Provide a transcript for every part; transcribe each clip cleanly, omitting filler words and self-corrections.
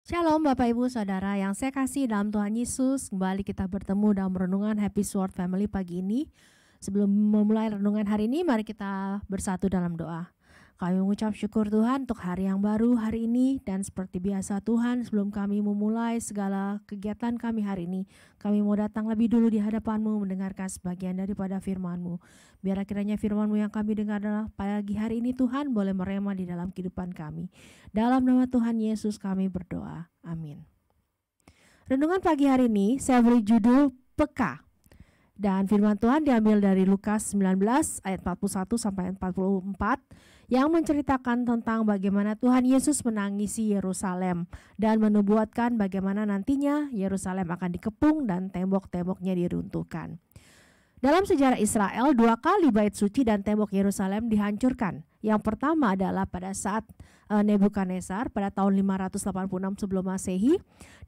Shalom Bapak Ibu Saudara yang saya kasih dalam Tuhan Yesus. Kembali kita bertemu dalam renungan Happy Sword Family pagi ini. Sebelum memulai renungan hari ini, mari kita bersatu dalam doa. Kami mengucap syukur Tuhan untuk hari yang baru hari ini. Dan seperti biasa Tuhan, sebelum kami memulai segala kegiatan kami hari ini, kami mau datang lebih dulu di hadapan-Mu mendengarkan sebagian daripada firman-Mu. Biar kiranya firman-Mu yang kami dengar adalah pagi hari ini Tuhan boleh merema di dalam kehidupan kami. Dalam nama Tuhan Yesus kami berdoa. Amin. Renungan pagi hari ini saya beri judul Peka. Dan firman Tuhan diambil dari Lukas 19 ayat 41 sampai 44 yang menceritakan tentang bagaimana Tuhan Yesus menangisi Yerusalem dan menubuatkan bagaimana nantinya Yerusalem akan dikepung dan tembok-temboknya diruntuhkan. Dalam sejarah Israel, 2 kali bait suci dan tembok Yerusalem dihancurkan. Yang pertama adalah pada saat Nebukadnezar pada tahun 586 sebelum Masehi,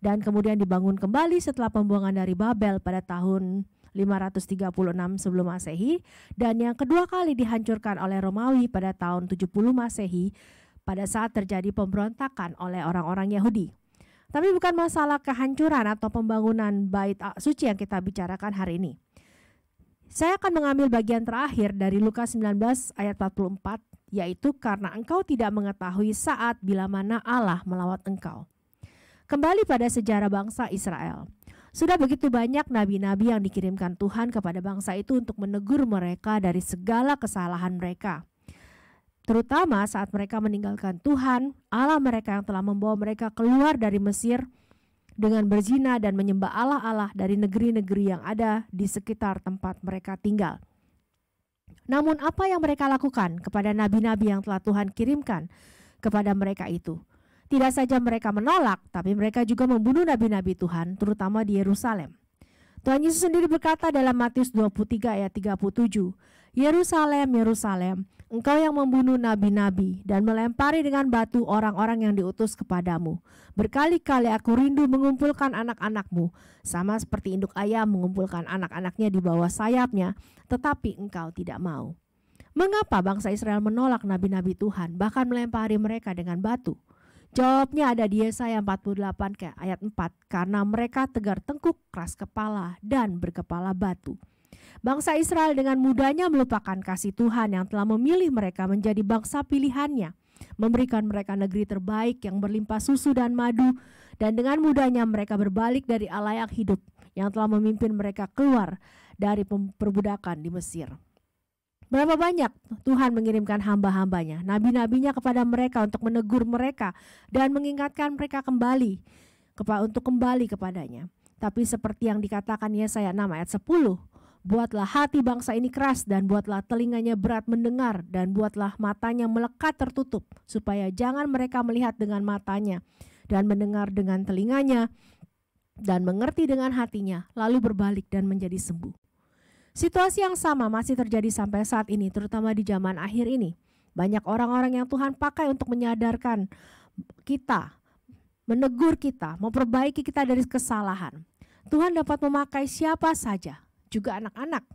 dan kemudian dibangun kembali setelah pembuangan dari Babel pada tahun 536 sebelum Masehi, dan yang kedua kali dihancurkan oleh Romawi pada tahun 70 Masehi pada saat terjadi pemberontakan oleh orang-orang Yahudi. Tapi bukan masalah kehancuran atau pembangunan bait suci yang kita bicarakan hari ini. Saya akan mengambil bagian terakhir dari Lukas 19 ayat 44, yaitu karena engkau tidak mengetahui saat bila mana Allah melawat engkau. Kembali pada sejarah bangsa Israel. Sudah begitu banyak nabi-nabi yang dikirimkan Tuhan kepada bangsa itu untuk menegur mereka dari segala kesalahan mereka. Terutama saat mereka meninggalkan Tuhan, Allah mereka yang telah membawa mereka keluar dari Mesir dengan berzina dan menyembah Allah-Allah dari negeri-negeri yang ada di sekitar tempat mereka tinggal. Namun apa yang mereka lakukan kepada nabi-nabi yang telah Tuhan kirimkan kepada mereka itu? Tidak saja mereka menolak, tapi mereka juga membunuh nabi-nabi Tuhan, terutama di Yerusalem. Tuhan Yesus sendiri berkata dalam Matius 23 ayat 37, Yerusalem, Yerusalem, engkau yang membunuh nabi-nabi dan melempari dengan batu orang-orang yang diutus kepadamu. Berkali-kali aku rindu mengumpulkan anak-anakmu, sama seperti induk ayam mengumpulkan anak-anaknya di bawah sayapnya, tetapi engkau tidak mau. Mengapa bangsa Israel menolak nabi-nabi Tuhan, bahkan melempari mereka dengan batu? Jawabnya ada di Yesaya 48 ayat 4, karena mereka tegar tengkuk, keras kepala, dan berkepala batu. Bangsa Israel dengan mudahnya melupakan kasih Tuhan yang telah memilih mereka menjadi bangsa pilihannya, memberikan mereka negeri terbaik yang berlimpah susu dan madu, dan dengan mudahnya mereka berbalik dari Allah yang hidup yang telah memimpin mereka keluar dari perbudakan di Mesir. Berapa banyak Tuhan mengirimkan hamba-hambanya, nabi-nabinya kepada mereka untuk menegur mereka dan mengingatkan mereka kembali untuk kembali kepadanya. Tapi seperti yang dikatakan Yesaya 6 ayat 10, buatlah hati bangsa ini keras dan buatlah telinganya berat mendengar dan buatlah matanya melekat tertutup supaya jangan mereka melihat dengan matanya dan mendengar dengan telinganya dan mengerti dengan hatinya lalu berbalik dan menjadi sembuh. Situasi yang sama masih terjadi sampai saat ini, terutama di zaman akhir ini. Banyak orang-orang yang Tuhan pakai untuk menyadarkan kita, menegur kita, memperbaiki kita dari kesalahan. Tuhan dapat memakai siapa saja, juga anak-anak.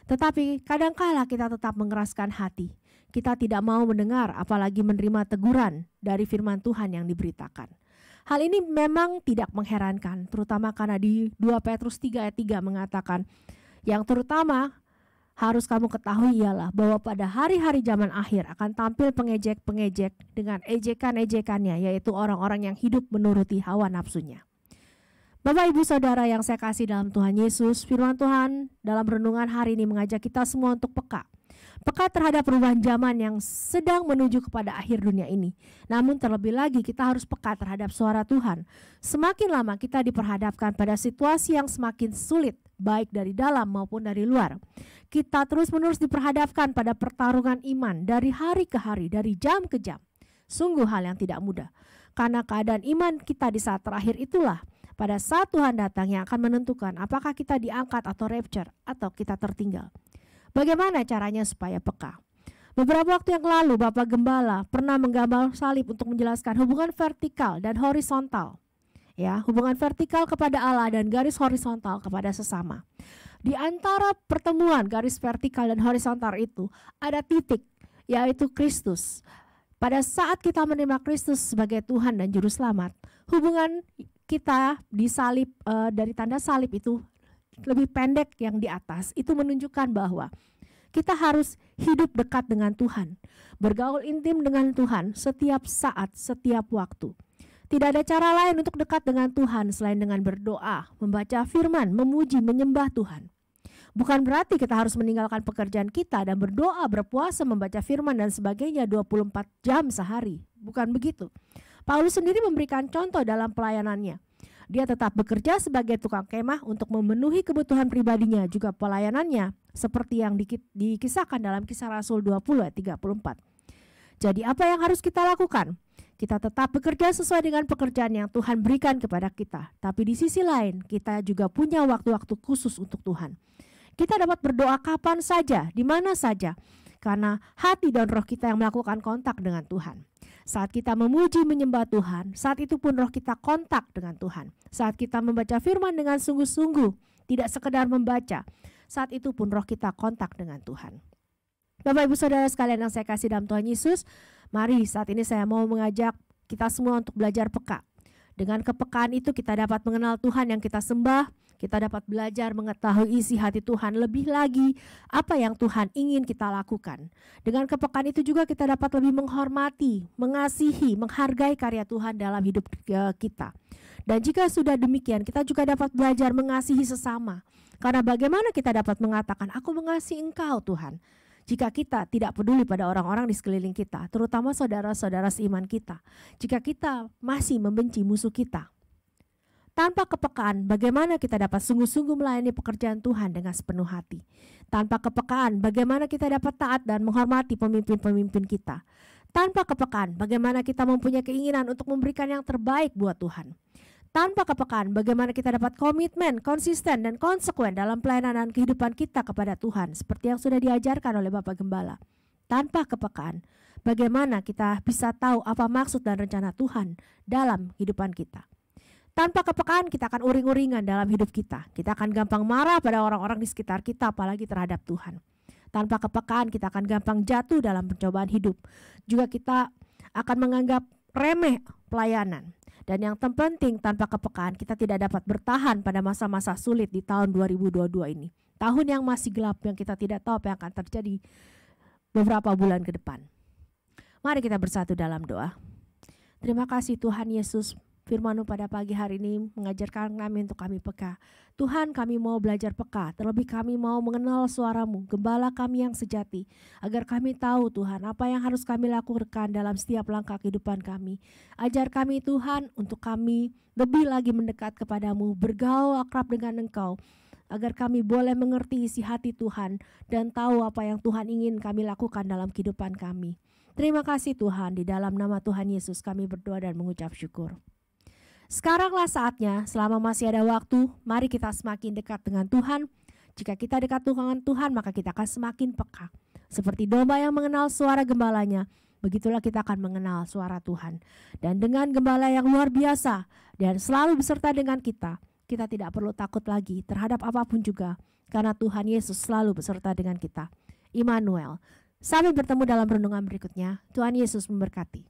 Tetapi kadangkala kita tetap mengeraskan hati. Kita tidak mau mendengar, apalagi menerima teguran dari firman Tuhan yang diberitakan. Hal ini memang tidak mengherankan, terutama karena di 2 Petrus 3 ayat 3 mengatakan, yang terutama harus kamu ketahui ialah bahwa pada hari-hari zaman akhir akan tampil pengejek-pengejek dengan ejekan-ejekannya, yaitu orang-orang yang hidup menuruti hawa nafsunya. Bapak Ibu Saudara yang saya kasih dalam Tuhan Yesus, firman Tuhan dalam renungan hari ini mengajak kita semua untuk peka. Peka terhadap perubahan zaman yang sedang menuju kepada akhir dunia ini. Namun terlebih lagi kita harus peka terhadap suara Tuhan. Semakin lama kita diperhadapkan pada situasi yang semakin sulit, baik dari dalam maupun dari luar. Kita terus-menerus diperhadapkan pada pertarungan iman dari hari ke hari, dari jam ke jam. Sungguh hal yang tidak mudah. Karena keadaan iman kita di saat terakhir itulah pada saat Tuhan datang yang akan menentukan apakah kita diangkat atau rapture atau kita tertinggal. Bagaimana caranya supaya peka? Beberapa waktu yang lalu Bapak Gembala pernah menggambar salib untuk menjelaskan hubungan vertikal dan horizontal. Ya, hubungan vertikal kepada Allah dan garis horizontal kepada sesama. Di antara pertemuan garis vertikal dan horizontal itu ada titik, yaitu Kristus. Pada saat kita menerima Kristus sebagai Tuhan dan Juru Selamat, hubungan kita di salib, dari tanda salib itu lebih pendek yang di atas, itu menunjukkan bahwa kita harus hidup dekat dengan Tuhan, bergaul intim dengan Tuhan setiap saat, setiap waktu. Tidak ada cara lain untuk dekat dengan Tuhan selain dengan berdoa, membaca firman, memuji, menyembah Tuhan. Bukan berarti kita harus meninggalkan pekerjaan kita dan berdoa, berpuasa, membaca firman dan sebagainya 24 jam sehari. Bukan begitu. Paulus sendiri memberikan contoh dalam pelayanannya. Dia tetap bekerja sebagai tukang kemah untuk memenuhi kebutuhan pribadinya, juga pelayanannya seperti yang dikisahkan dalam Kisah Rasul 20 ayat 34. Jadi apa yang harus kita lakukan? Kita tetap bekerja sesuai dengan pekerjaan yang Tuhan berikan kepada kita. Tapi di sisi lain, kita juga punya waktu-waktu khusus untuk Tuhan. Kita dapat berdoa kapan saja, di mana saja, karena hati dan roh kita yang melakukan kontak dengan Tuhan. Saat kita memuji menyembah Tuhan, saat itu pun roh kita kontak dengan Tuhan. Saat kita membaca firman dengan sungguh-sungguh, tidak sekedar membaca, saat itu pun roh kita kontak dengan Tuhan. Bapak Ibu Saudara sekalian yang saya kasih dalam Tuhan Yesus, mari saat ini saya mau mengajak kita semua untuk belajar peka. Dengan kepekaan itu kita dapat mengenal Tuhan yang kita sembah, kita dapat belajar mengetahui isi hati Tuhan lebih lagi apa yang Tuhan ingin kita lakukan. Dengan kepekaan itu juga kita dapat lebih menghormati, mengasihi, menghargai karya Tuhan dalam hidup kita. Dan jika sudah demikian, kita juga dapat belajar mengasihi sesama. Karena bagaimana kita dapat mengatakan, aku mengasihi Engkau Tuhan, jika kita tidak peduli pada orang-orang di sekeliling kita, terutama saudara-saudara seiman kita, jika kita masih membenci musuh kita. Tanpa kepekaan, bagaimana kita dapat sungguh-sungguh melayani pekerjaan Tuhan dengan sepenuh hati? Tanpa kepekaan, bagaimana kita dapat taat dan menghormati pemimpin-pemimpin kita? Tanpa kepekaan, bagaimana kita mempunyai keinginan untuk memberikan yang terbaik buat Tuhan? Tanpa kepekaan, bagaimana kita dapat komitmen, konsisten, dan konsekuen dalam pelayanan dan kehidupan kita kepada Tuhan, seperti yang sudah diajarkan oleh Bapak Gembala. Tanpa kepekaan, bagaimana kita bisa tahu apa maksud dan rencana Tuhan dalam kehidupan kita. Tanpa kepekaan, kita akan uring-uringan dalam hidup kita. Kita akan gampang marah pada orang-orang di sekitar kita, apalagi terhadap Tuhan. Tanpa kepekaan, kita akan gampang jatuh dalam pencobaan hidup. Juga kita akan menganggap remeh pelayanan. Dan yang terpenting, tanpa kepekaan kita tidak dapat bertahan pada masa-masa sulit di tahun 2022 ini. Tahun yang masih gelap yang kita tidak tahu apa yang akan terjadi beberapa bulan ke depan. Mari kita bersatu dalam doa. Terima kasih Tuhan Yesus, firman-Mu pada pagi hari ini mengajarkan kami untuk kami peka. Tuhan, kami mau belajar peka, terlebih kami mau mengenal suara-Mu, Gembala kami yang sejati, agar kami tahu Tuhan apa yang harus kami lakukan dalam setiap langkah kehidupan kami. Ajar kami Tuhan untuk kami lebih lagi mendekat kepadamu, bergaul akrab dengan Engkau, agar kami boleh mengerti isi hati Tuhan dan tahu apa yang Tuhan ingin kami lakukan dalam kehidupan kami. Terima kasih Tuhan, di dalam nama Tuhan Yesus kami berdoa dan mengucap syukur. Sekaranglah saatnya, selama masih ada waktu, mari kita semakin dekat dengan Tuhan. Jika kita dekat dengan Tuhan, maka kita akan semakin peka. Seperti domba yang mengenal suara gembalanya, begitulah kita akan mengenal suara Tuhan. Dan dengan gembala yang luar biasa dan selalu beserta dengan kita, kita tidak perlu takut lagi terhadap apapun juga, karena Tuhan Yesus selalu beserta dengan kita. Immanuel. Sampai bertemu dalam renungan berikutnya. Tuhan Yesus memberkati.